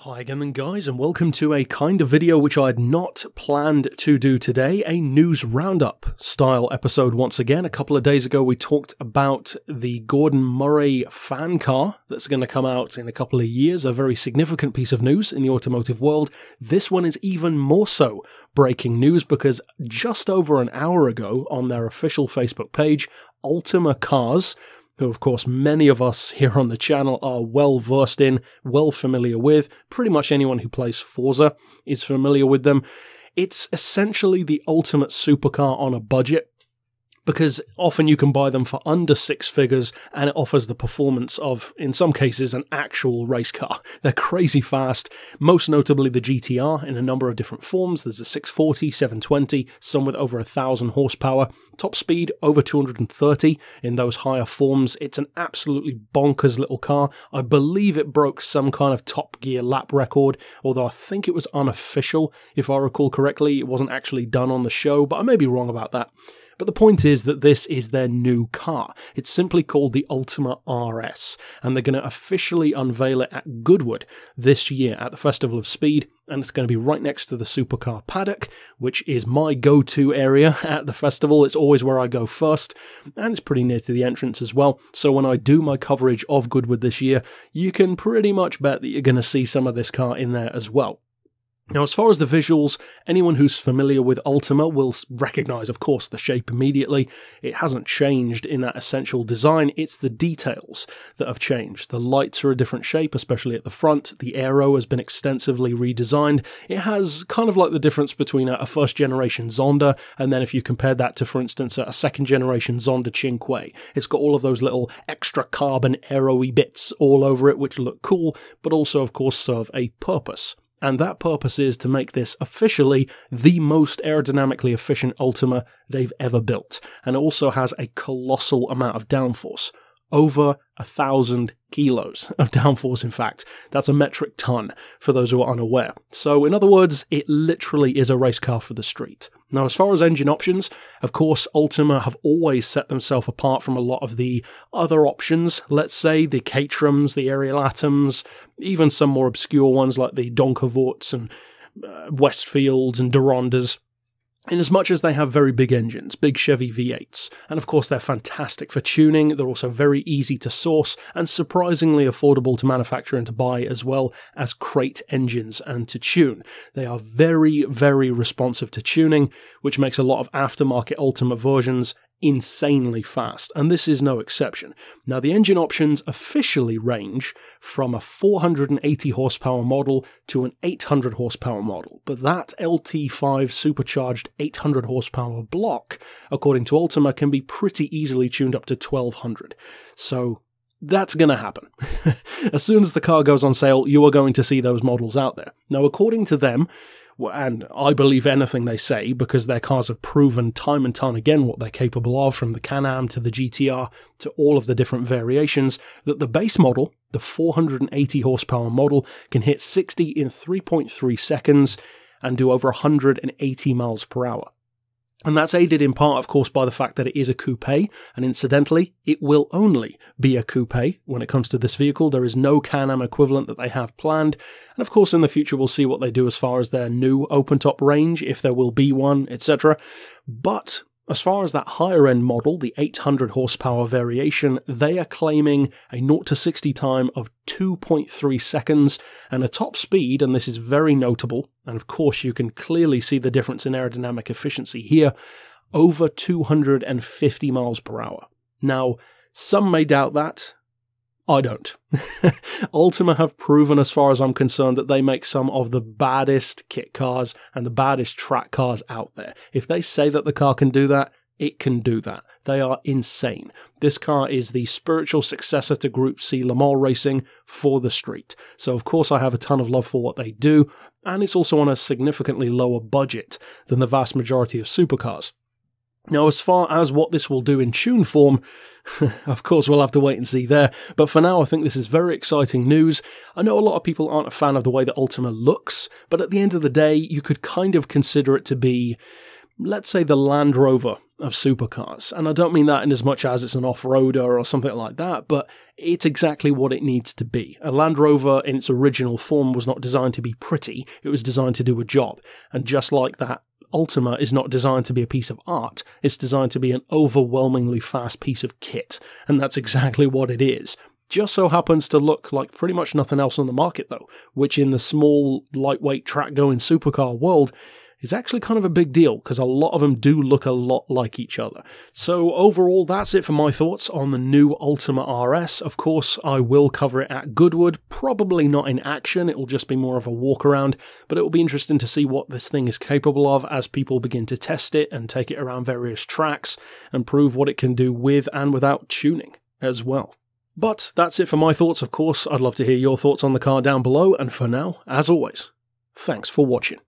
Hi again then guys, and welcome to a kind of video which I had not planned to do today, a news roundup style episode once again. A couple of days ago we talked about the Gordon Murray fan car that's going to come out in a couple of years, a very significant piece of news in the automotive world. This one is even more so breaking news because just over an hour ago on their official Facebook page, Ultima Rs, who of course many of us here on the channel are well versed in, well familiar with, pretty much anyone who plays Forza is familiar with them. It's essentially the ultimate supercar on a budget, because often you can buy them for under six figures and it offers the performance of, in some cases, an actual race car. They're crazy fast, most notably the GTR in a number of different forms. There's a 640, 720, some with over 1,000 horsepower, top speed over 230 in those higher forms. It's an absolutely bonkers little car. I believe it broke some kind of Top Gear lap record, although I think it was unofficial, if I recall correctly. It wasn't actually done on the show, but I may be wrong about that. But the point is that this is their new car. It's simply called the Ultima Rs, and they're going to officially unveil it at Goodwood this year at the Festival of Speed, and it's going to be right next to the Supercar paddock, which is my go-to area at the festival. It's always where I go first, and it's pretty near to the entrance as well. So when I do my coverage of Goodwood this year, you can pretty much bet that you're going to see some of this car in there as well. Now, as far as the visuals, anyone who's familiar with Ultima will recognise, of course, the shape immediately. It hasn't changed in that essential design. It's the details that have changed. The lights are a different shape, especially at the front. The aero has been extensively redesigned. It has kind of like the difference between a first-generation Zonda, and then if you compare that to, for instance, a second-generation Zonda Cinque. It's got all of those little extra carbon aero-y bits all over it, which look cool, but also, of course, serve a purpose. And that purpose is to make this officially the most aerodynamically efficient Ultima they've ever built. And it also has a colossal amount of downforce. Over 1,000 kilos of downforce, in fact. That's a metric ton, for those who are unaware. So, in other words, it literally is a race car for the street. Now, as far as engine options, of course, Ultima have always set themselves apart from a lot of the other options. Let's say the Caterhams, the Ariel Atoms, even some more obscure ones like the Donkervoorts and Westfields and Durandas. In as much as they have very big engines, big Chevy V8s, and of course they're fantastic for tuning, they're also very easy to source and surprisingly affordable to manufacture and to buy, as well as crate engines and to tune. They are very, very responsive to tuning, which makes a lot of aftermarket Ultima versions insanely fast, and this is no exception. Now, the engine options officially range from a 480 horsepower model to an 800 horsepower model, but that LT5 supercharged 800 horsepower block, according to Ultima, can be pretty easily tuned up to 1200. So that's going to happen. As soon as the car goes on sale, you are going to see those models out there. Now, according to them, and I believe anything they say because their cars have proven time and time again what they're capable of, from the Can-Am to the GTR to all of the different variations, that the base model, the 480 horsepower model, can hit 60 in 3.3 seconds and do over 180 miles per hour. And that's aided in part, of course, by the fact that it is a coupe, and incidentally, it will only be a coupe when it comes to this vehicle. There is no Can-Am equivalent that they have planned, and of course in the future we'll see what they do as far as their new open-top range, if there will be one, etc. But as far as that higher-end model, the 800 horsepower variation, they are claiming a 0 to 60 time of 2.3 seconds and a top speed, and this is very notable, and of course you can clearly see the difference in aerodynamic efficiency here, over 250 miles per hour. Now, some may doubt that. I don't. Ultima have proven, as far as I'm concerned, that they make some of the baddest kit cars and the baddest track cars out there. If they say that the car can do that, it can do that. They are insane. This car is the spiritual successor to Group C Le Mans racing for the street. So of course I have a ton of love for what they do, and it's also on a significantly lower budget than the vast majority of supercars. Now, as far as what this will do in tune form, of course we'll have to wait and see there, but for now I think this is very exciting news. I know a lot of people aren't a fan of the way that Ultima looks, but at the end of the day you could kind of consider it to be, let's say, the Land Rover of supercars. And I don't mean that in as much as it's an off-roader or something like that, but it's exactly what it needs to be. A Land Rover in its original form was not designed to be pretty, it was designed to do a job. And just like that, Ultima is not designed to be a piece of art, it's designed to be an overwhelmingly fast piece of kit. And that's exactly what it is. Just so happens to look like pretty much nothing else on the market though, which in the small, lightweight, track-going supercar world is actually kind of a big deal, because a lot of them do look a lot like each other. So overall, that's it for my thoughts on the new Ultima RS. Of course, I will cover it at Goodwood, probably not in action, it will just be more of a walk around, but it will be interesting to see what this thing is capable of as people begin to test it and take it around various tracks and prove what it can do with and without tuning as well. But that's it for my thoughts, of course. I'd love to hear your thoughts on the car down below, and for now, as always, thanks for watching.